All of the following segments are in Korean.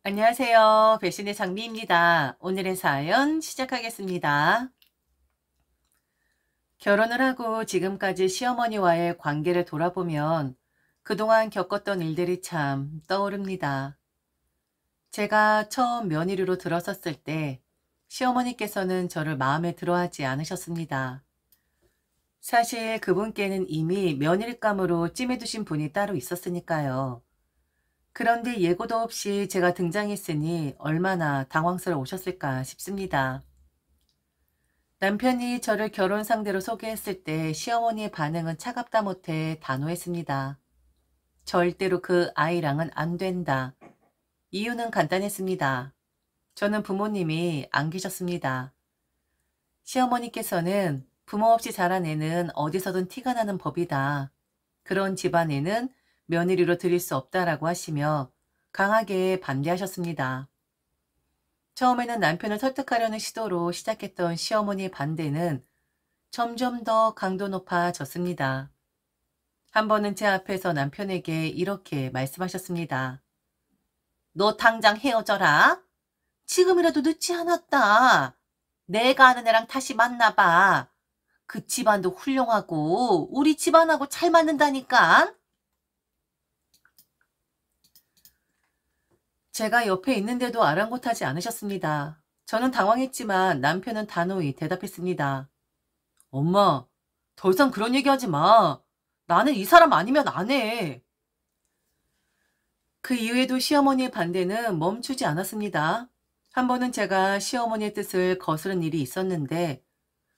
안녕하세요. 배신의 장미입니다. 오늘의 사연 시작하겠습니다. 결혼을 하고 지금까지 시어머니와의 관계를 돌아보면 그동안 겪었던 일들이 참 떠오릅니다. 제가 처음 며느리로 들어섰을 때 시어머니께서는 저를 마음에 들어하지 않으셨습니다. 사실 그분께는 이미 며느리감으로 찜해두신 분이 따로 있었으니까요. 그런데 예고도 없이 제가 등장했으니 얼마나 당황스러우셨을까 싶습니다. 남편이 저를 결혼 상대로 소개했을 때 시어머니의 반응은 차갑다 못해 단호했습니다. 절대로 그 아이랑은 안 된다. 이유는 간단했습니다. 저는 부모님이 안 계셨습니다. 시어머니께서는 부모 없이 자란 애는 어디서든 티가 나는 법이다. 그런 집안에는 며느리로 들일 수 없다라고 하시며 강하게 반대하셨습니다. 처음에는 남편을 설득하려는 시도로 시작했던 시어머니의 반대는 점점 더 강도 높아졌습니다. 한 번은 제 앞에서 남편에게 이렇게 말씀하셨습니다. 너 당장 헤어져라. 지금이라도 늦지 않았다. 내가 아는 애랑 다시 만나봐. 그 집안도 훌륭하고 우리 집안하고 잘 맞는다니까. 제가 옆에 있는데도 아랑곳하지 않으셨습니다. 저는 당황했지만 남편은 단호히 대답했습니다. 엄마, 더 이상 그런 얘기하지 마. 나는 이 사람 아니면 안 해. 그 이후에도 시어머니의 반대는 멈추지 않았습니다. 한 번은 제가 시어머니의 뜻을 거스른 일이 있었는데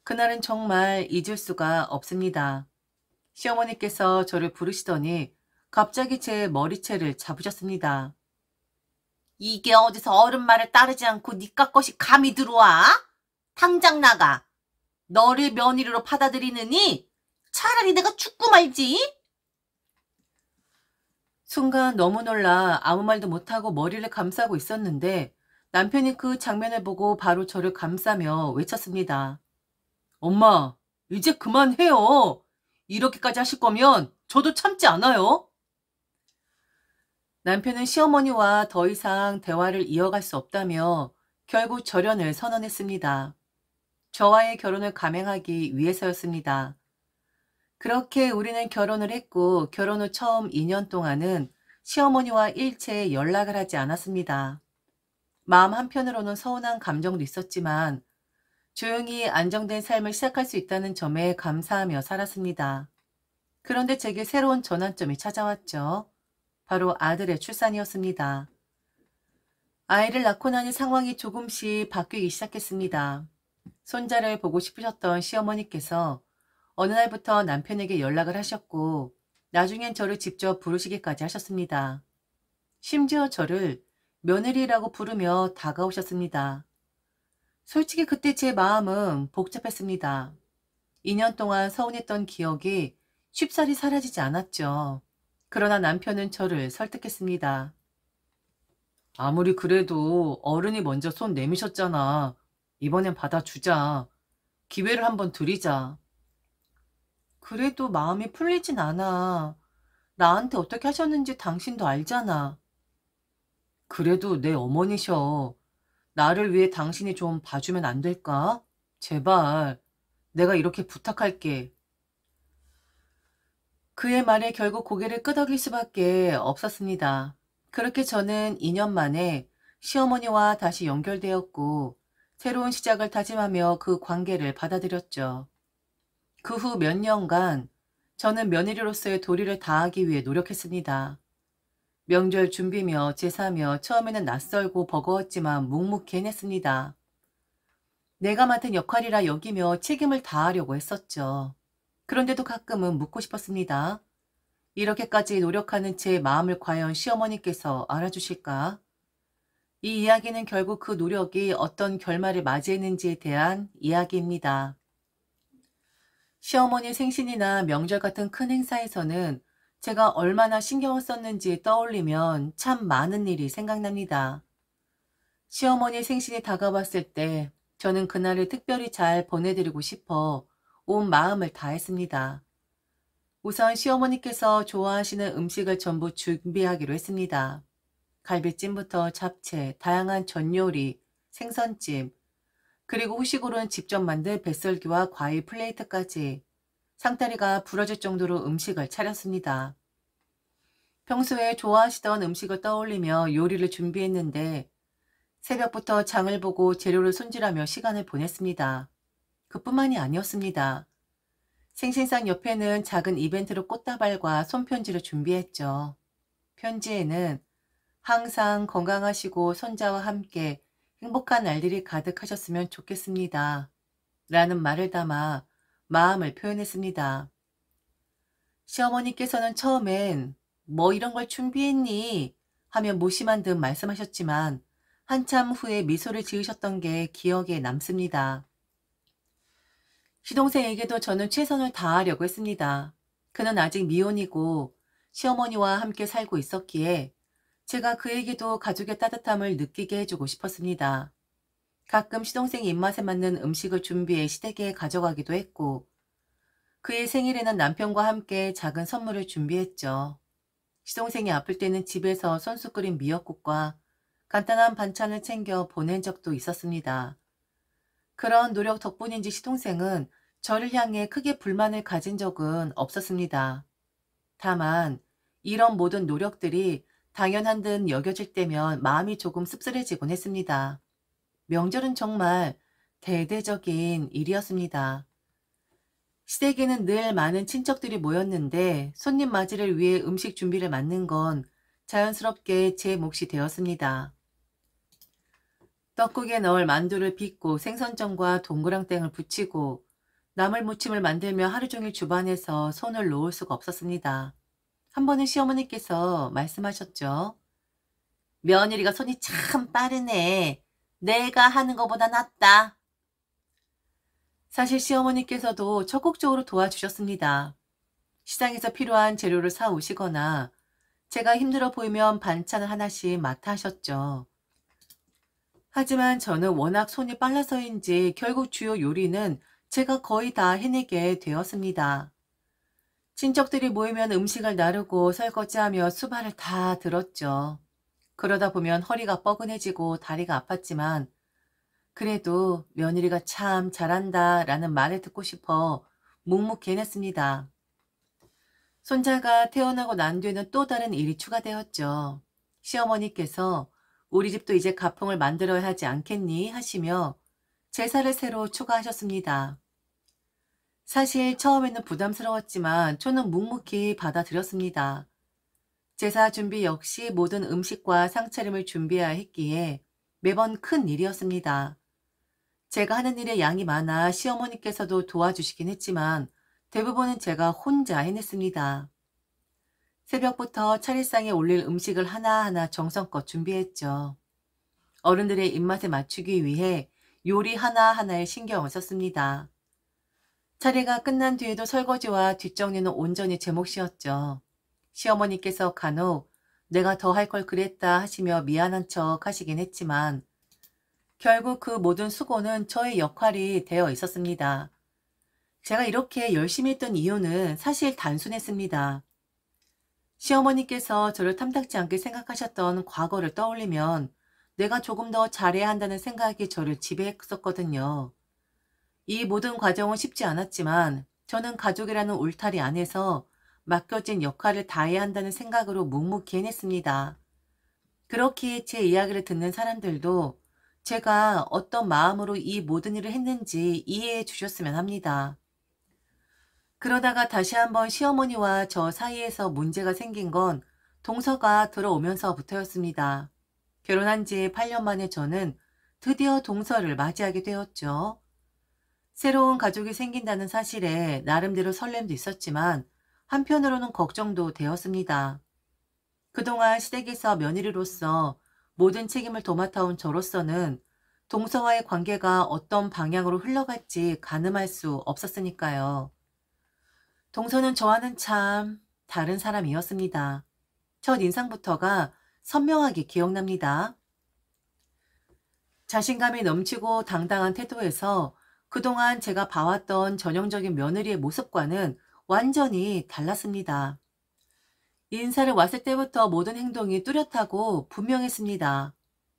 그날은 정말 잊을 수가 없습니다. 시어머니께서 저를 부르시더니 갑자기 제 머리채를 잡으셨습니다. 이게 어디서 어른 말을 따르지 않고 니까 것이 감히 들어와? 당장 나가. 너를 며느리로 받아들이느니 차라리 내가 죽고 말지. 순간 너무 놀라 아무 말도 못하고 머리를 감싸고 있었는데 남편이 그 장면을 보고 바로 저를 감싸며 외쳤습니다. 엄마, 이제 그만해요. 이렇게까지 하실 거면 저도 참지 않아요. 남편은 시어머니와 더 이상 대화를 이어갈 수 없다며 결국 절연을 선언했습니다. 저와의 결혼을 감행하기 위해서였습니다. 그렇게 우리는 결혼을 했고 결혼 후 처음 2년 동안은 시어머니와 일체 연락을 하지 않았습니다. 마음 한편으로는 서운한 감정도 있었지만 조용히 안정된 삶을 시작할 수 있다는 점에 감사하며 살았습니다. 그런데 제게 새로운 전환점이 찾아왔죠. 바로 아들의 출산이었습니다. 아이를 낳고 나니 상황이 조금씩 바뀌기 시작했습니다. 손자를 보고 싶으셨던 시어머니께서 어느 날부터 남편에게 연락을 하셨고 나중엔 저를 직접 부르시기까지 하셨습니다. 심지어 저를 며느리라고 부르며 다가오셨습니다. 솔직히 그때 제 마음은 복잡했습니다. 2년 동안 서운했던 기억이 쉽사리 사라지지 않았죠. 그러나 남편은 저를 설득했습니다. 아무리 그래도 어른이 먼저 손 내미셨잖아. 이번엔 받아주자. 기회를 한번 드리자. 그래도 마음이 풀리진 않아. 나한테 어떻게 하셨는지 당신도 알잖아. 그래도 내 어머니셔. 나를 위해 당신이 좀 봐주면 안 될까? 제발. 내가 이렇게 부탁할게. 그의 말에 결국 고개를 끄덕일 수밖에 없었습니다. 그렇게 저는 2년 만에 시어머니와 다시 연결되었고 새로운 시작을 다짐하며 그 관계를 받아들였죠. 그 후 몇 년간 저는 며느리로서의 도리를 다하기 위해 노력했습니다. 명절 준비며 제사며 처음에는 낯설고 버거웠지만 묵묵히 해냈습니다. 내가 맡은 역할이라 여기며 책임을 다하려고 했었죠. 그런데도 가끔은 묻고 싶었습니다. 이렇게까지 노력하는 제 마음을 과연 시어머니께서 알아주실까? 이 이야기는 결국 그 노력이 어떤 결말을 맞이했는지에 대한 이야기입니다. 시어머니 생신이나 명절 같은 큰 행사에서는 제가 얼마나 신경을 썼는지 떠올리면 참 많은 일이 생각납니다. 시어머니 생신이 다가왔을 때 저는 그날을 특별히 잘 보내드리고 싶어 온 마음을 다했습니다. 우선 시어머니께서 좋아하시는 음식을 전부 준비하기로 했습니다. 갈비찜부터 잡채, 다양한 전요리, 생선찜, 그리고 후식으로는 직접 만든 백설기와 과일 플레이트까지 상다리가 부러질 정도로 음식을 차렸습니다. 평소에 좋아하시던 음식을 떠올리며 요리를 준비했는데 새벽부터 장을 보고 재료를 손질하며 시간을 보냈습니다. 그뿐만이 아니었습니다. 생신상 옆에는 작은 이벤트로 꽃다발과 손편지를 준비했죠. 편지에는 항상 건강하시고 손자와 함께 행복한 날들이 가득하셨으면 좋겠습니다. 라는 말을 담아 마음을 표현했습니다. 시어머니께서는 처음엔 뭐 이런 걸 준비했니? 하며 무심한 듯 말씀하셨지만 한참 후에 미소를 지으셨던 게 기억에 남습니다. 시동생에게도 저는 최선을 다하려고 했습니다. 그는 아직 미혼이고 시어머니와 함께 살고 있었기에 제가 그에게도 가족의 따뜻함을 느끼게 해주고 싶었습니다. 가끔 시동생 입맛에 맞는 음식을 준비해 시댁에 가져가기도 했고 그의 생일에는 남편과 함께 작은 선물을 준비했죠. 시동생이 아플 때는 집에서 손수 끓인 미역국과 간단한 반찬을 챙겨 보낸 적도 있었습니다. 그런 노력 덕분인지 시동생은 저를 향해 크게 불만을 가진 적은 없었습니다. 다만 이런 모든 노력들이 당연한 듯 여겨질 때면 마음이 조금 씁쓸해지곤 했습니다. 명절은 정말 대대적인 일이었습니다. 시댁에는 늘 많은 친척들이 모였는데 손님 맞이를 위해 음식 준비를 맡는 건 자연스럽게 제 몫이 되었습니다. 떡국에 넣을 만두를 빚고 생선전과 동그랑땡을 부치고 나물 무침을 만들며 하루 종일 주방에서 손을 놓을 수가 없었습니다. 한 번은 시어머니께서 말씀하셨죠. 며느리가 손이 참 빠르네. 내가 하는 것보다 낫다. 사실 시어머니께서도 적극적으로 도와주셨습니다. 시장에서 필요한 재료를 사오시거나 제가 힘들어 보이면 반찬을 하나씩 맡아 하셨죠. 하지만 저는 워낙 손이 빨라서인지 결국 주요 요리는 제가 거의 다 해내게 되었습니다. 친척들이 모이면 음식을 나르고 설거지하며 수발을 다 들었죠. 그러다 보면 허리가 뻐근해지고 다리가 아팠지만 그래도 며느리가 참 잘한다 라는 말을 듣고 싶어 묵묵히 해냈습니다. 손자가 태어나고 난 뒤에는 또 다른 일이 추가되었죠. 시어머니께서 우리 집도 이제 가풍을 만들어야 하지 않겠니? 하시며 제사를 새로 추가하셨습니다. 사실 처음에는 부담스러웠지만 저는 묵묵히 받아들였습니다. 제사 준비 역시 모든 음식과 상차림을 준비해야 했기에 매번 큰 일이었습니다. 제가 하는 일의 양이 많아 시어머니께서도 도와주시긴 했지만 대부분은 제가 혼자 해냈습니다. 새벽부터 차례상에 올릴 음식을 하나하나 정성껏 준비했죠. 어른들의 입맛에 맞추기 위해 요리 하나하나에 신경을 썼습니다. 차례가 끝난 뒤에도 설거지와 뒷정리는 온전히 제 몫이었죠. 시어머니께서 간혹 내가 더 할 걸 그랬다 하시며 미안한 척 하시긴 했지만 결국 그 모든 수고는 저의 역할이 되어 있었습니다. 제가 이렇게 열심히 했던 이유는 사실 단순했습니다. 시어머니께서 저를 탐탁지 않게 생각하셨던 과거를 떠올리면 내가 조금 더 잘해야 한다는 생각이 저를 지배했었거든요. 이 모든 과정은 쉽지 않았지만 저는 가족이라는 울타리 안에서 맡겨진 역할을 다해야 한다는 생각으로 묵묵히 해냈습니다. 그렇게 제 이야기를 듣는 사람들도 제가 어떤 마음으로 이 모든 일을 했는지 이해해 주셨으면 합니다. 그러다가 다시 한번 시어머니와 저 사이에서 문제가 생긴 건 동서가 들어오면서부터였습니다. 결혼한 지 8년 만에 저는 드디어 동서를 맞이하게 되었죠. 새로운 가족이 생긴다는 사실에 나름대로 설렘도 있었지만 한편으로는 걱정도 되었습니다. 그동안 시댁에서 며느리로서 모든 책임을 도맡아온 저로서는 동서와의 관계가 어떤 방향으로 흘러갈지 가늠할 수 없었으니까요. 동서는 저와는 참 다른 사람이었습니다. 첫 인상부터가 선명하게 기억납니다. 자신감이 넘치고 당당한 태도에서 그동안 제가 봐왔던 전형적인 며느리의 모습과는 완전히 달랐습니다. 인사를 왔을 때부터 모든 행동이 뚜렷하고 분명했습니다.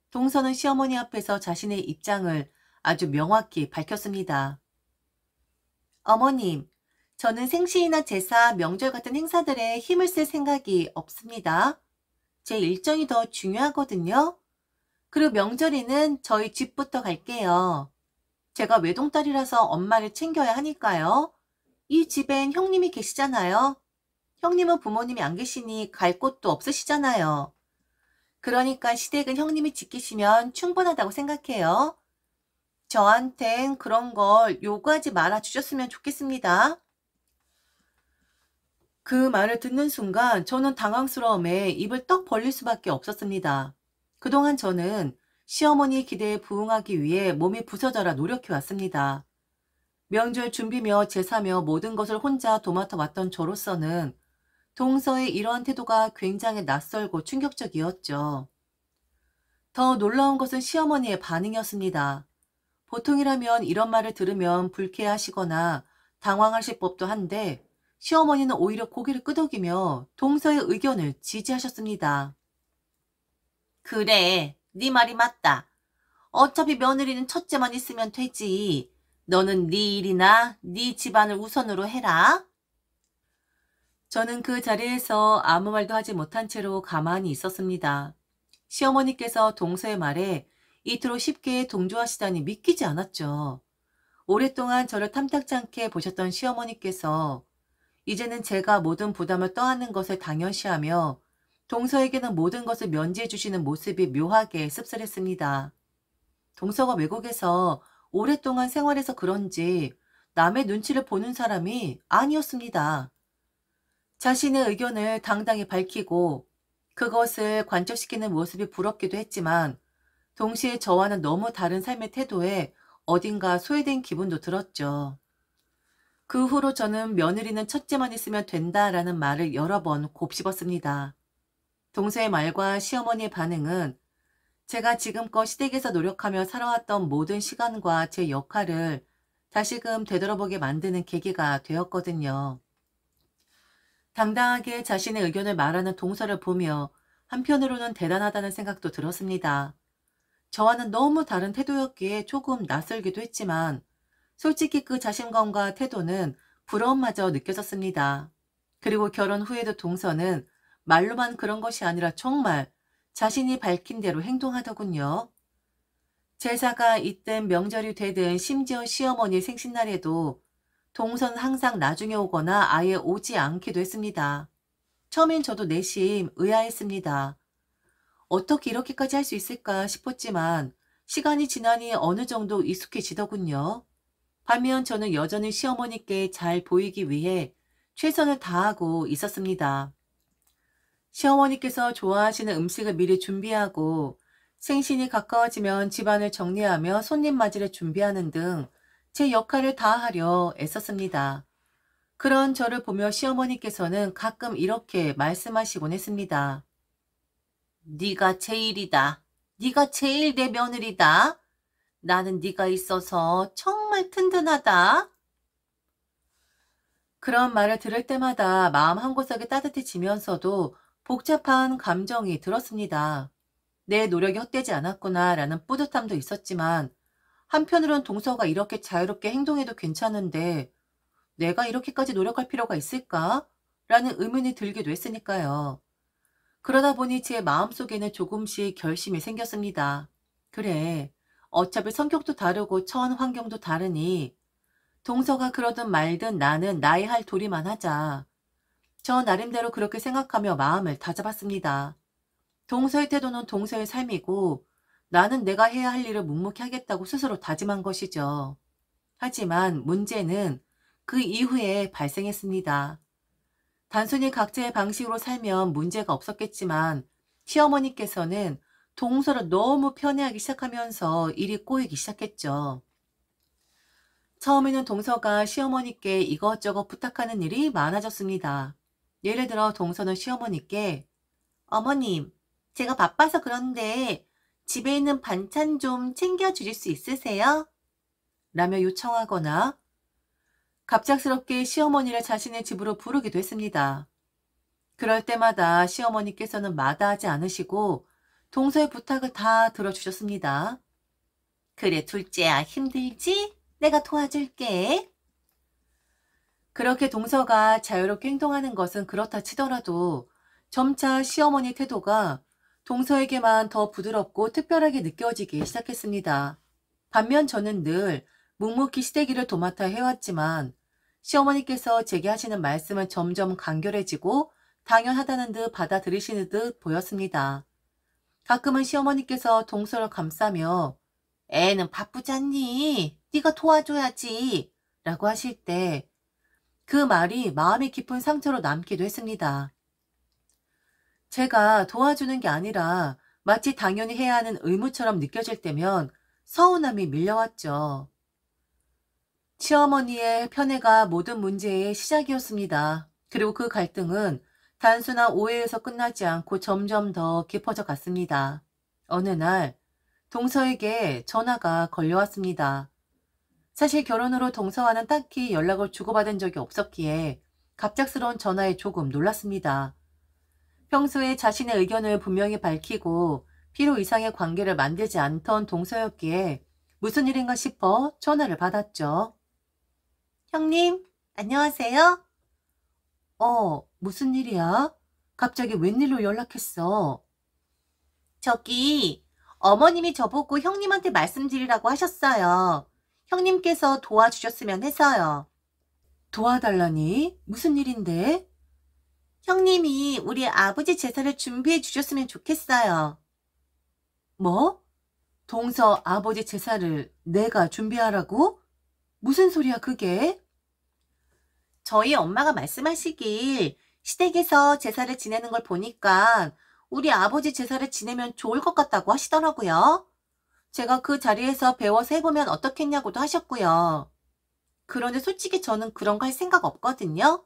동서는 시어머니 앞에서 자신의 입장을 아주 명확히 밝혔습니다. 어머님, 저는 생시나 제사, 명절 같은 행사들에 힘을 쓸 생각이 없습니다. 제 일정이 더 중요하거든요. 그리고 명절에는 저희 집부터 갈게요. 제가 외동딸이라서 엄마를 챙겨야 하니까요. 이 집엔 형님이 계시잖아요. 형님은 부모님이 안 계시니 갈 곳도 없으시잖아요. 그러니까 시댁은 형님이 지키시면 충분하다고 생각해요. 저한텐 그런 걸 요구하지 말아 주셨으면 좋겠습니다. 그 말을 듣는 순간 저는 당황스러움에 입을 떡 벌릴 수밖에 없었습니다. 그동안 저는 시어머니의 기대에 부응하기 위해 몸이 부서져라 노력해 왔습니다. 명절 준비며 제사며 모든 것을 혼자 도맡아 왔던 저로서는 동서의 이러한 태도가 굉장히 낯설고 충격적이었죠. 더 놀라운 것은 시어머니의 반응이었습니다. 보통이라면 이런 말을 들으면 불쾌하시거나 당황하실 법도 한데 시어머니는 오히려 고개를 끄덕이며 동서의 의견을 지지하셨습니다. 그래, 네 말이 맞다. 어차피 며느리는 첫째만 있으면 되지. 너는 네 일이나 네 집안을 우선으로 해라. 저는 그 자리에서 아무 말도 하지 못한 채로 가만히 있었습니다. 시어머니께서 동서의 말에 이토록 쉽게 동조하시다니 믿기지 않았죠. 오랫동안 저를 탐탁지 않게 보셨던 시어머니께서 이제는 제가 모든 부담을 떠안는 것을 당연시하며 동서에게는 모든 것을 면지해 주시는 모습이 묘하게 씁쓸했습니다. 동서가 외국에서 오랫동안 생활해서 그런지 남의 눈치를 보는 사람이 아니었습니다. 자신의 의견을 당당히 밝히고 그것을 관철시키는 모습이 부럽기도 했지만 동시에 저와는 너무 다른 삶의 태도에 어딘가 소외된 기분도 들었죠. 그 후로 저는 며느리는 첫째만 있으면 된다라는 말을 여러 번 곱씹었습니다. 동서의 말과 시어머니의 반응은 제가 지금껏 시댁에서 노력하며 살아왔던 모든 시간과 제 역할을 다시금 되돌아보게 만드는 계기가 되었거든요. 당당하게 자신의 의견을 말하는 동서를 보며 한편으로는 대단하다는 생각도 들었습니다. 저와는 너무 다른 태도였기에 조금 낯설기도 했지만 솔직히 그 자신감과 태도는 부러움마저 느껴졌습니다. 그리고 결혼 후에도 동서는 말로만 그런 것이 아니라 정말 자신이 밝힌 대로 행동하더군요. 제사가 있든 명절이 되든 심지어 시어머니 생신날에도 동서는 항상 나중에 오거나 아예 오지 않기도 했습니다. 처음엔 저도 내심 의아했습니다. 어떻게 이렇게까지 할 수 있을까 싶었지만 시간이 지나니 어느 정도 익숙해지더군요. 반면 저는 여전히 시어머니께 잘 보이기 위해 최선을 다하고 있었습니다. 시어머니께서 좋아하시는 음식을 미리 준비하고 생신이 가까워지면 집안을 정리하며 손님 맞이를 준비하는 등 제 역할을 다하려 애썼습니다. 그런 저를 보며 시어머니께서는 가끔 이렇게 말씀하시곤 했습니다. 네가 제일이다. 네가 제일 내 며느리다. 나는 네가 있어서 정말 든든하다. 그런 말을 들을 때마다 마음 한구석이 따뜻해지면서도 복잡한 감정이 들었습니다. 내 노력이 헛되지 않았구나라는 뿌듯함도 있었지만 한편으론 동서가 이렇게 자유롭게 행동해도 괜찮은데 내가 이렇게까지 노력할 필요가 있을까? 라는 의문이 들기도 했으니까요. 그러다 보니 제 마음속에는 조금씩 결심이 생겼습니다. 그래, 어차피 성격도 다르고 처한 환경도 다르니 동서가 그러든 말든 나는 나의 할 도리만 하자. 저 나름대로 그렇게 생각하며 마음을 다잡았습니다. 동서의 태도는 동서의 삶이고 나는 내가 해야 할 일을 묵묵히 하겠다고 스스로 다짐한 것이죠. 하지만 문제는 그 이후에 발생했습니다. 단순히 각자의 방식으로 살면 문제가 없었겠지만 시어머니께서는 동서를 너무 편애하기 시작하면서 일이 꼬이기 시작했죠. 처음에는 동서가 시어머니께 이것저것 부탁하는 일이 많아졌습니다. 예를 들어 동서는 시어머니께 어머님, 제가 바빠서 그런데 집에 있는 반찬 좀 챙겨주실 수 있으세요? 라며 요청하거나 갑작스럽게 시어머니를 자신의 집으로 부르기도 했습니다. 그럴 때마다 시어머니께서는 마다하지 않으시고 동서의 부탁을 다 들어주셨습니다. 그래, 둘째야, 힘들지? 내가 도와줄게. 그렇게 동서가 자유롭게 행동하는 것은 그렇다 치더라도 점차 시어머니 태도가 동서에게만 더 부드럽고 특별하게 느껴지기 시작했습니다. 반면 저는 늘 묵묵히 시댁일을 도맡아 해왔지만 시어머니께서 제게 하시는 말씀은 점점 간결해지고 당연하다는 듯 받아들이시는 듯 보였습니다. 가끔은 시어머니께서 동서를 감싸며 애는 바쁘잖니? 네가 도와줘야지 라고 하실 때 그 말이 마음이 깊은 상처로 남기도 했습니다. 제가 도와주는 게 아니라 마치 당연히 해야 하는 의무처럼 느껴질 때면 서운함이 밀려왔죠. 시어머니의 편애가 모든 문제의 시작이었습니다. 그리고 그 갈등은 단순한 오해에서 끝나지 않고 점점 더 깊어져 갔습니다. 어느 날 동서에게 전화가 걸려왔습니다. 사실 결혼 후로 동서와는 딱히 연락을 주고받은 적이 없었기에 갑작스러운 전화에 조금 놀랐습니다. 평소에 자신의 의견을 분명히 밝히고 필요 이상의 관계를 만들지 않던 동서였기에 무슨 일인가 싶어 전화를 받았죠. 형님, 안녕하세요? 무슨 일이야? 갑자기 웬일로 연락했어? 저기, 어머님이 저보고 형님한테 말씀드리라고 하셨어요. 형님께서 도와주셨으면 해서요. 도와달라니? 무슨 일인데? 형님이 우리 아버지 제사를 준비해 주셨으면 좋겠어요. 뭐? 동서 아버지 제사를 내가 준비하라고? 무슨 소리야 그게? 저희 엄마가 말씀하시길 시댁에서 제사를 지내는 걸 보니까 우리 아버지 제사를 지내면 좋을 것 같다고 하시더라고요. 제가 그 자리에서 배워서 해보면 어떻겠냐고도 하셨고요. 그런데 솔직히 저는 그런 거 할 생각 없거든요.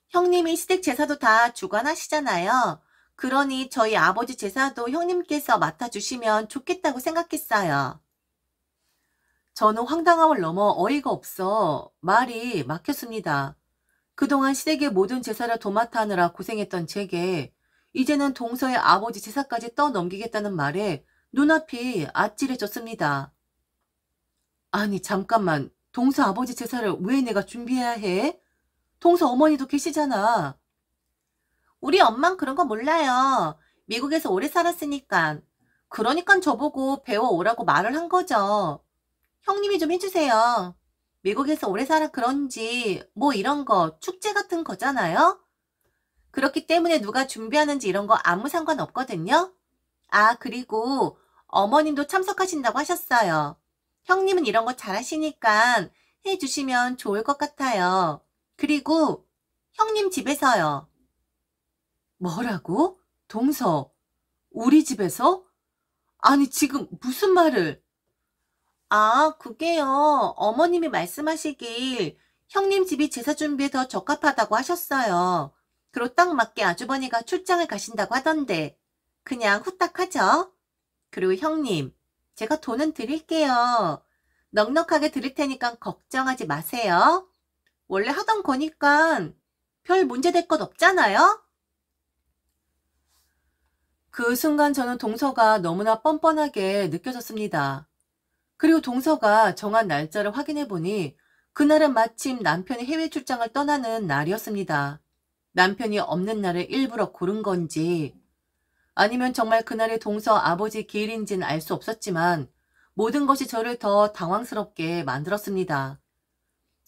형님이 시댁 제사도 다 주관하시잖아요. 그러니 저희 아버지 제사도 형님께서 맡아주시면 좋겠다고 생각했어요. 저는 황당함을 넘어 어이가 없어 말이 막혔습니다. 그동안 시댁의 모든 제사를 도맡아 하느라 고생했던 제게 이제는 동서의 아버지 제사까지 떠넘기겠다는 말에 눈앞이 아찔해졌습니다. 아니 잠깐만, 동서 아버지 제사를 왜 내가 준비해야 해? 동서 어머니도 계시잖아. 우리 엄만 그런 거 몰라요. 미국에서 오래 살았으니까. 그러니까 저보고 배워오라고 말을 한 거죠. 형님이 좀 해주세요. 미국에서 오래 살아 그런지 뭐 이런 거 축제 같은 거잖아요. 그렇기 때문에 누가 준비하는지 이런 거 아무 상관없거든요. 아, 그리고 어머님도 참석하신다고 하셨어요. 형님은 이런 거 잘하시니까 해주시면 좋을 것 같아요. 그리고 형님 집에서요. 뭐라고? 동서, 우리 집에서? 아니 지금 무슨 말을? 아, 그게요. 어머님이 말씀하시길 형님 집이 제사 준비에 더 적합하다고 하셨어요. 그리고 딱 맞게 아주버니가 출장을 가신다고 하던데 그냥 후딱 하죠. 그리고 형님, 제가 돈은 드릴게요. 넉넉하게 드릴 테니까 걱정하지 마세요. 원래 하던 거니까 별 문제될 것 없잖아요? 그 순간 저는 동서가 너무나 뻔뻔하게 느껴졌습니다. 그리고 동서가 정한 날짜를 확인해 보니 그날은 마침 남편이 해외 출장을 떠나는 날이었습니다. 남편이 없는 날을 일부러 고른 건지 아니면 정말 그날이 동서 아버지 기일인지는 알 수 없었지만 모든 것이 저를 더 당황스럽게 만들었습니다.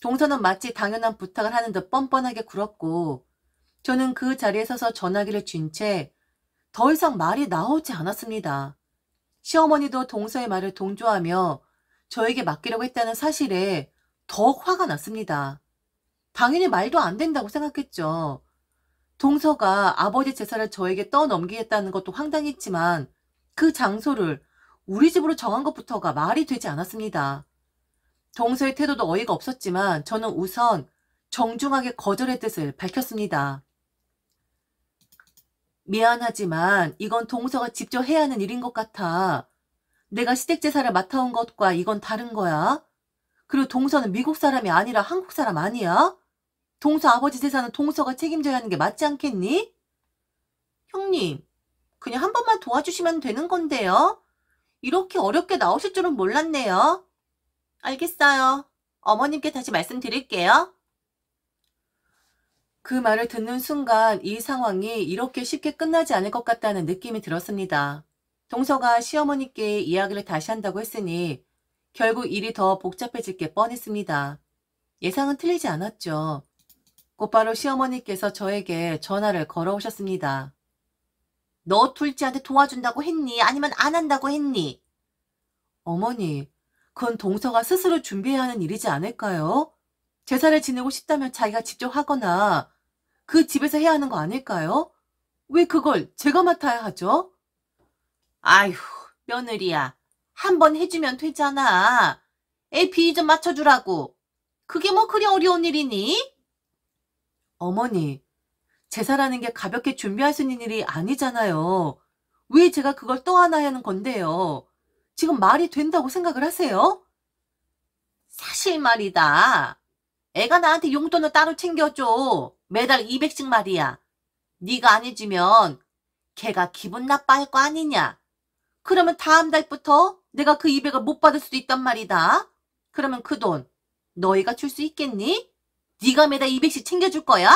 동서는 마치 당연한 부탁을 하는 듯 뻔뻔하게 굴었고 저는 그 자리에 서서 전화기를 쥔 채 더 이상 말이 나오지 않았습니다. 시어머니도 동서의 말을 동조하며 저에게 맡기려고 했다는 사실에 더욱 화가 났습니다. 당연히 말도 안 된다고 생각했죠. 동서가 아버지 제사를 저에게 떠넘기겠다는 것도 황당했지만 그 장소를 우리 집으로 정한 것부터가 말이 되지 않았습니다. 동서의 태도도 어이가 없었지만 저는 우선 정중하게 거절의 뜻을 밝혔습니다. 미안하지만 이건 동서가 직접 해야 하는 일인 것 같아. 내가 시댁 제사를 맡아온 것과 이건 다른 거야. 그리고 동서는 미국 사람이 아니라 한국 사람 아니야? 동서 아버지 제사는 동서가 책임져야 하는 게 맞지 않겠니? 형님, 그냥 한 번만 도와주시면 되는 건데요. 이렇게 어렵게 나오실 줄은 몰랐네요. 알겠어요. 어머님께 다시 말씀드릴게요. 그 말을 듣는 순간 이 상황이 이렇게 쉽게 끝나지 않을 것 같다는 느낌이 들었습니다. 동서가 시어머니께 이야기를 다시 한다고 했으니 결국 일이 더 복잡해질 게 뻔했습니다. 예상은 틀리지 않았죠. 곧바로 시어머니께서 저에게 전화를 걸어오셨습니다. 너 둘째한테 도와준다고 했니? 아니면 안 한다고 했니? 어머니, 그건 동서가 스스로 준비해야 하는 일이지 않을까요? 제사를 지내고 싶다면 자기가 직접 하거나 그 집에서 해야 하는 거 아닐까요? 왜 그걸 제가 맡아야 하죠? 아휴, 며느리야. 한 번 해주면 되잖아. 애 비위 좀 맞춰주라고. 그게 뭐 그리 어려운 일이니? 어머니, 제사라는 게 가볍게 준비할 수 있는 일이 아니잖아요. 왜 제가 그걸 떠안아야 하는 건데요? 지금 말이 된다고 생각을 하세요? 사실 말이다. 애가 나한테 용돈을 따로 챙겨줘. 매달 200씩 말이야. 네가 안 해주면 걔가 기분 나빠할 거 아니냐. 그러면 다음 달부터 내가 그 200을 못 받을 수도 있단 말이다. 그러면 그 돈 너희가 줄 수 있겠니? 네가 매달 200씩 챙겨줄 거야?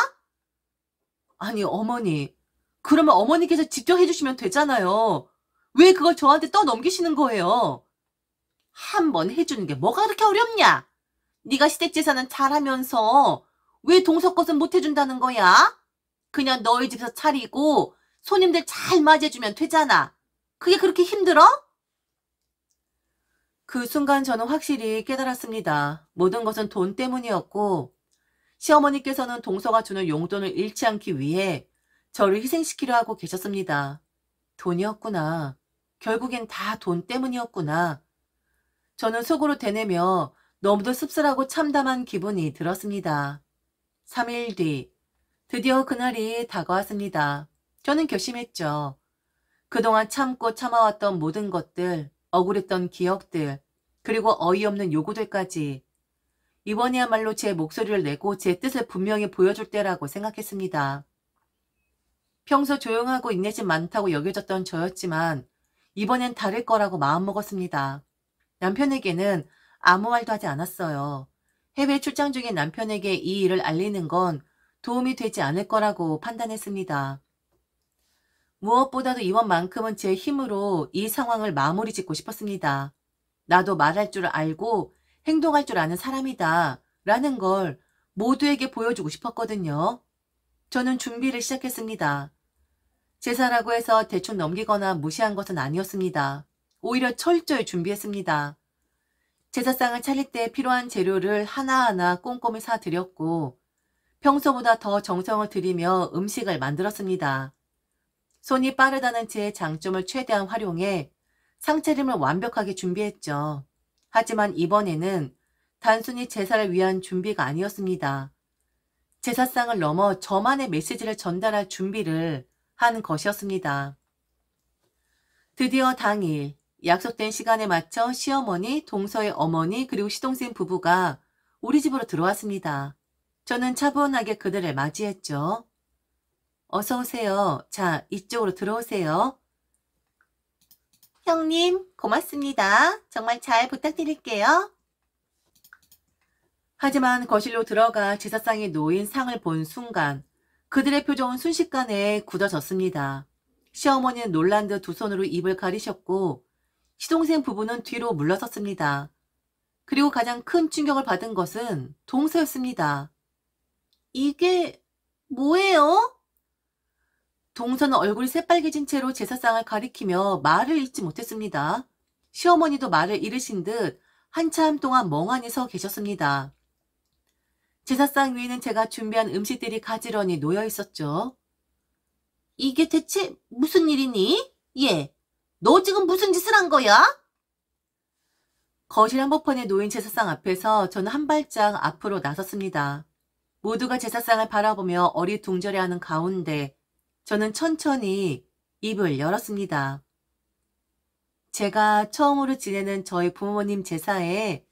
아니 어머니, 그러면 어머니께서 직접 해주시면 되잖아요. 왜 그걸 저한테 떠넘기시는 거예요? 한 번 해주는 게 뭐가 그렇게 어렵냐? 네가 시댁제사는 잘하면서 왜 동서 것은 못 해준다는 거야? 그냥 너희 집에서 차리고 손님들 잘 맞이해주면 되잖아. 그게 그렇게 힘들어? 그 순간 저는 확실히 깨달았습니다. 모든 것은 돈 때문이었고 시어머니께서는 동서가 주는 용돈을 잃지 않기 위해 저를 희생시키려 하고 계셨습니다. 돈이었구나. 결국엔 다 돈 때문이었구나. 저는 속으로 되뇌며 너무도 씁쓸하고 참담한 기분이 들었습니다. 3일 뒤, 드디어 그날이 다가왔습니다. 저는 결심했죠. 그동안 참고 참아왔던 모든 것들, 억울했던 기억들, 그리고 어이없는 요구들까지 이번이야말로 제 목소리를 내고 제 뜻을 분명히 보여줄 때라고 생각했습니다. 평소 조용하고 인내심 많다고 여겨졌던 저였지만 이번엔 다를 거라고 마음먹었습니다. 남편에게는 아무 말도 하지 않았어요. 해외 출장 중인 남편에게 이 일을 알리는 건 도움이 되지 않을 거라고 판단했습니다. 무엇보다도 이번만큼은 제 힘으로 이 상황을 마무리 짓고 싶었습니다. 나도 말할 줄 알고 행동할 줄 아는 사람이다 라는 걸 모두에게 보여주고 싶었거든요. 저는 준비를 시작했습니다. 제사라고 해서 대충 넘기거나 무시한 것은 아니었습니다. 오히려 철저히 준비했습니다. 제사상을 차릴 때 필요한 재료를 하나하나 꼼꼼히 사드렸고 평소보다 더 정성을 들이며 음식을 만들었습니다. 손이 빠르다는 제 장점을 최대한 활용해 상차림을 완벽하게 준비했죠. 하지만 이번에는 단순히 제사를 위한 준비가 아니었습니다. 제사상을 넘어 저만의 메시지를 전달할 준비를 한 것이었습니다. 드디어 당일 약속된 시간에 맞춰 시어머니, 동서의 어머니 그리고 시동생 부부가 우리 집으로 들어왔습니다. 저는 차분하게 그들을 맞이했죠. 어서 오세요. 자, 이쪽으로 들어오세요. 형님, 고맙습니다. 정말 잘 부탁드릴게요. 하지만 거실로 들어가 제사상에 놓인 상을 본 순간 그들의 표정은 순식간에 굳어졌습니다. 시어머니는 놀란 듯 두 손으로 입을 가리셨고 시동생 부부는 뒤로 물러섰습니다. 그리고 가장 큰 충격을 받은 것은 동서였습니다. 이게 뭐예요? 동서는 얼굴이 새빨개진 채로 제사상을 가리키며 말을 잇지 못했습니다. 시어머니도 말을 잃으신 듯 한참 동안 멍하니 서 계셨습니다. 제사상 위에는 제가 준비한 음식들이 가지런히 놓여 있었죠. 이게 대체 무슨 일이니? 얘, 너 지금 무슨 짓을 한 거야? 거실 한복판에 놓인 제사상 앞에서 저는 한 발짝 앞으로 나섰습니다. 모두가 제사상을 바라보며 어리둥절해하는 가운데 저는 천천히 입을 열었습니다. 제가 처음으로 지내는 저희 부모님 제사에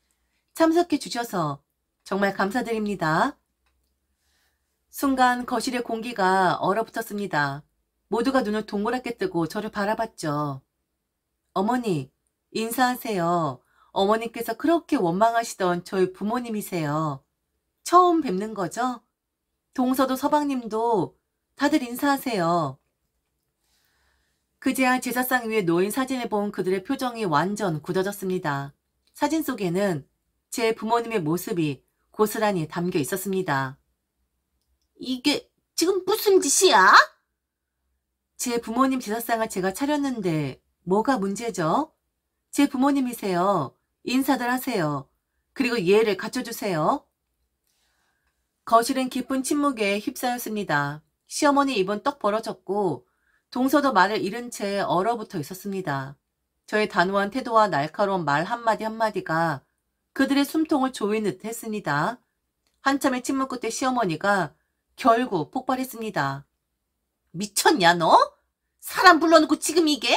참석해 주셔서 정말 감사드립니다. 순간 거실의 공기가 얼어붙었습니다. 모두가 눈을 동그랗게 뜨고 저를 바라봤죠. 어머니, 인사하세요. 어머니께서 그렇게 원망하시던 저희 부모님이세요. 처음 뵙는 거죠? 동서도 서방님도 다들 인사하세요. 그제야 제사상 위에 놓인 사진을 본 그들의 표정이 완전 굳어졌습니다. 사진 속에는 제 부모님의 모습이 고스란히 담겨 있었습니다. 이게 지금 무슨 짓이야? 제 부모님 제사상을 제가 차렸는데 뭐가 문제죠? 제 부모님이세요. 인사들 하세요. 그리고 예의를 갖춰주세요. 거실은 깊은 침묵에 휩싸였습니다. 시어머니 입은 떡 벌어졌고 동서도 말을 잃은 채 얼어붙어 있었습니다. 저의 단호한 태도와 날카로운 말 한마디 한마디가 그들의 숨통을 조이는 듯 했습니다. 한참의 침묵 끝에 시어머니가 결국 폭발했습니다. 미쳤냐 너? 사람 불러놓고 지금 이게?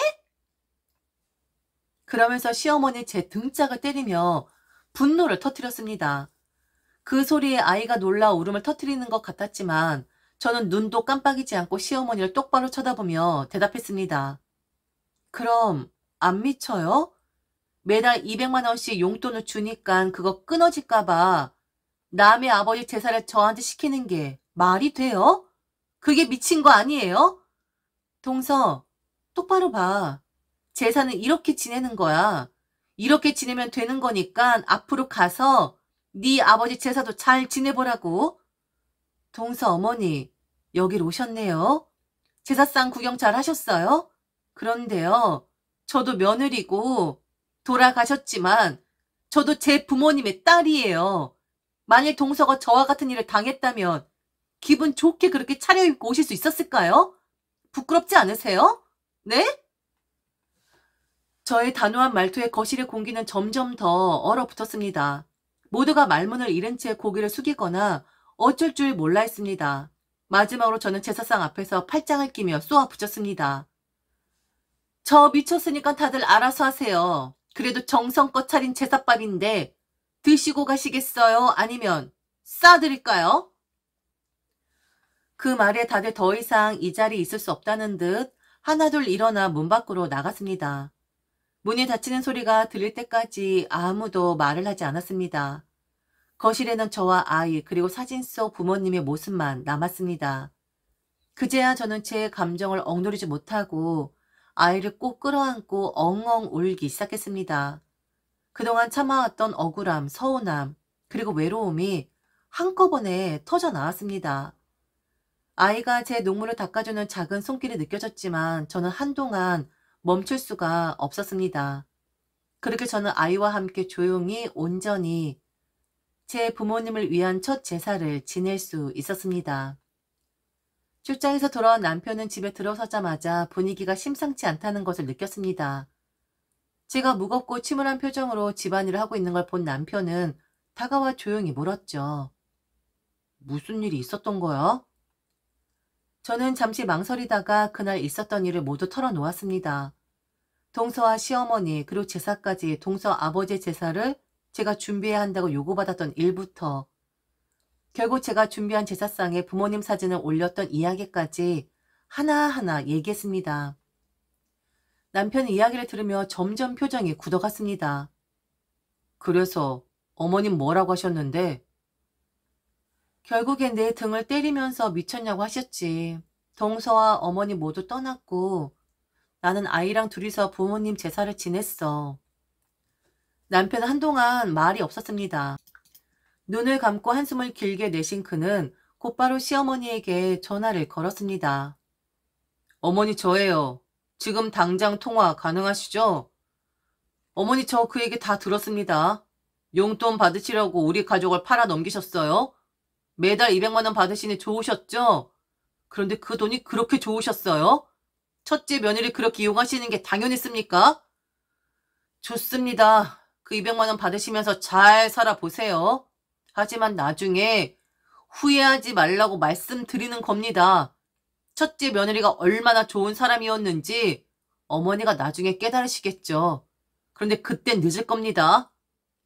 그러면서 시어머니 제 등짝을 때리며 분노를 터뜨렸습니다. 그 소리에 아이가 놀라 울음을 터뜨리는 것 같았지만 저는 눈도 깜빡이지 않고 시어머니를 똑바로 쳐다보며 대답했습니다. 그럼 안 미쳐요? 매달 200만 원씩 용돈을 주니까 그거 끊어질까 봐 남의 아버지 제사를 저한테 시키는 게 말이 돼요? 그게 미친 거 아니에요? 동서, 똑바로 봐. 제사는 이렇게 지내는 거야. 이렇게 지내면 되는 거니까 앞으로 가서 네 아버지 제사도 잘 지내보라고. 동서 어머니, 여길 오셨네요. 제사상 구경 잘 하셨어요? 그런데요, 저도 며느리고 돌아가셨지만 저도 제 부모님의 딸이에요. 만일 동서가 저와 같은 일을 당했다면 기분 좋게 그렇게 차려입고 오실 수 있었을까요? 부끄럽지 않으세요? 네? 저의 단호한 말투에 거실의 공기는 점점 더 얼어붙었습니다. 모두가 말문을 잃은 채 고개를 숙이거나 어쩔 줄 몰라 했습니다. 마지막으로 저는 제사상 앞에서 팔짱을 끼며 쏘아 붙였습니다. 저 미쳤으니까 다들 알아서 하세요. 그래도 정성껏 차린 제사밥인데 드시고 가시겠어요? 아니면 싸드릴까요? 그 말에 다들 더 이상 이 자리에 있을 수 없다는 듯 하나둘 일어나 문 밖으로 나갔습니다. 문이 닫히는 소리가 들릴 때까지 아무도 말을 하지 않았습니다. 거실에는 저와 아이 그리고 사진 속 부모님의 모습만 남았습니다. 그제야 저는 제 감정을 억누르지 못하고 아이를 꼭 끌어안고 엉엉 울기 시작했습니다. 그동안 참아왔던 억울함, 서운함, 그리고 외로움이 한꺼번에 터져 나왔습니다. 아이가 제 눈물을 닦아주는 작은 손길이 느껴졌지만 저는 한동안 멈출 수가 없었습니다. 그렇게 저는 아이와 함께 조용히 온전히 제 부모님을 위한 첫 제사를 지낼 수 있었습니다. 출장에서 돌아온 남편은 집에 들어서자마자 분위기가 심상치 않다는 것을 느꼈습니다. 제가 무겁고 침울한 표정으로 집안일을 하고 있는 걸 본 남편은 다가와 조용히 물었죠. 무슨 일이 있었던 거야? 저는 잠시 망설이다가 그날 있었던 일을 모두 털어놓았습니다. 동서와 시어머니 그리고 제사까지 동서 아버지의 제사를 제가 준비해야 한다고 요구받았던 일부터 결국 제가 준비한 제사상에 부모님 사진을 올렸던 이야기까지 하나하나 얘기했습니다. 남편은 이야기를 들으며 점점 표정이 굳어갔습니다. 그래서 어머님 뭐라고 하셨는데? 결국엔 내 등을 때리면서 미쳤냐고 하셨지. 동서와 어머니 모두 떠났고 나는 아이랑 둘이서 부모님 제사를 지냈어. 남편은 한동안 말이 없었습니다. 눈을 감고 한숨을 길게 내쉰 그는 곧바로 시어머니에게 전화를 걸었습니다. 어머니 저예요. 지금 당장 통화 가능하시죠? 어머니 저 그 얘기 다 들었습니다. 용돈 받으시려고 우리 가족을 팔아 넘기셨어요? 매달 200만 원 받으시니 좋으셨죠? 그런데 그 돈이 그렇게 좋으셨어요? 첫째 며느리 그렇게 이용하시는 게 당연했습니까? 좋습니다. 그 200만 원 받으시면서 잘 살아보세요. 하지만 나중에 후회하지 말라고 말씀드리는 겁니다. 첫째 며느리가 얼마나 좋은 사람이었는지 어머니가 나중에 깨달으시겠죠. 그런데 그땐 늦을 겁니다.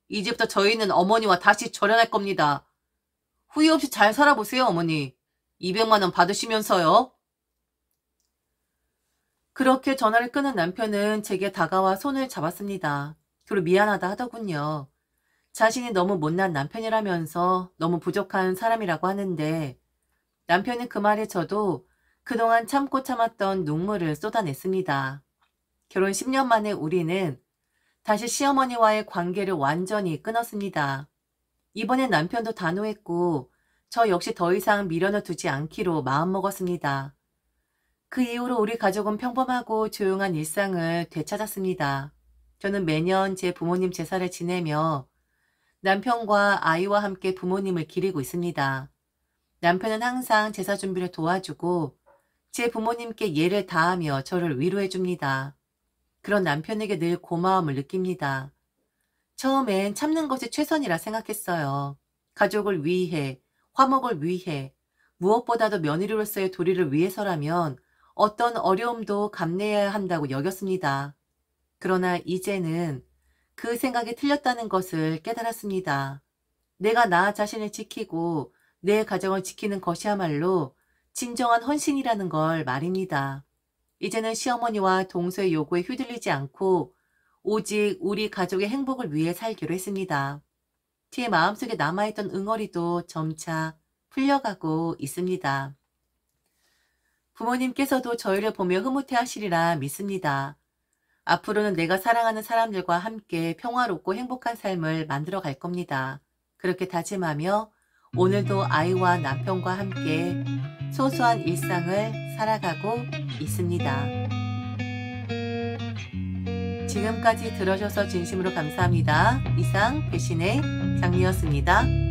이제부터 저희는 어머니와 다시 절연할 겁니다. 후회 없이 잘 살아보세요, 어머니. 200만 원 받으시면서요. 그렇게 전화를 끊은 남편은 제게 다가와 손을 잡았습니다. 그리고 미안하다 하더군요. 자신이 너무 못난 남편이라면서 너무 부족한 사람이라고 하는데 남편은 그 말에 저도 그동안 참고 참았던 눈물을 쏟아냈습니다. 결혼 10년 만에 우리는 다시 시어머니와의 관계를 완전히 끊었습니다. 이번엔 남편도 단호했고 저 역시 더 이상 미련을 두지 않기로 마음먹었습니다. 그 이후로 우리 가족은 평범하고 조용한 일상을 되찾았습니다. 저는 매년 제 부모님 제사를 지내며 남편과 아이와 함께 부모님을 기리고 있습니다. 남편은 항상 제사 준비를 도와주고 제 부모님께 예를 다하며 저를 위로해 줍니다. 그런 남편에게 늘 고마움을 느낍니다. 처음엔 참는 것이 최선이라 생각했어요. 가족을 위해, 화목을 위해, 무엇보다도 며느리로서의 도리를 위해서라면 어떤 어려움도 감내해야 한다고 여겼습니다. 그러나 이제는 그 생각이 틀렸다는 것을 깨달았습니다. 내가 나 자신을 지키고 내 가정을 지키는 것이야말로 진정한 헌신이라는 걸 말입니다. 이제는 시어머니와 동서의 요구에 휘둘리지 않고 오직 우리 가족의 행복을 위해 살기로 했습니다. 제 마음속에 남아있던 응어리도 점차 풀려가고 있습니다. 부모님께서도 저희를 보며 흐뭇해하시리라 믿습니다. 앞으로는 내가 사랑하는 사람들과 함께 평화롭고 행복한 삶을 만들어 갈 겁니다. 그렇게 다짐하며 오늘도 아이와 남편과 함께 소소한 일상을 살아가고 있습니다. 지금까지 들어주셔서 진심으로 감사합니다. 이상 배신의 장미였습니다.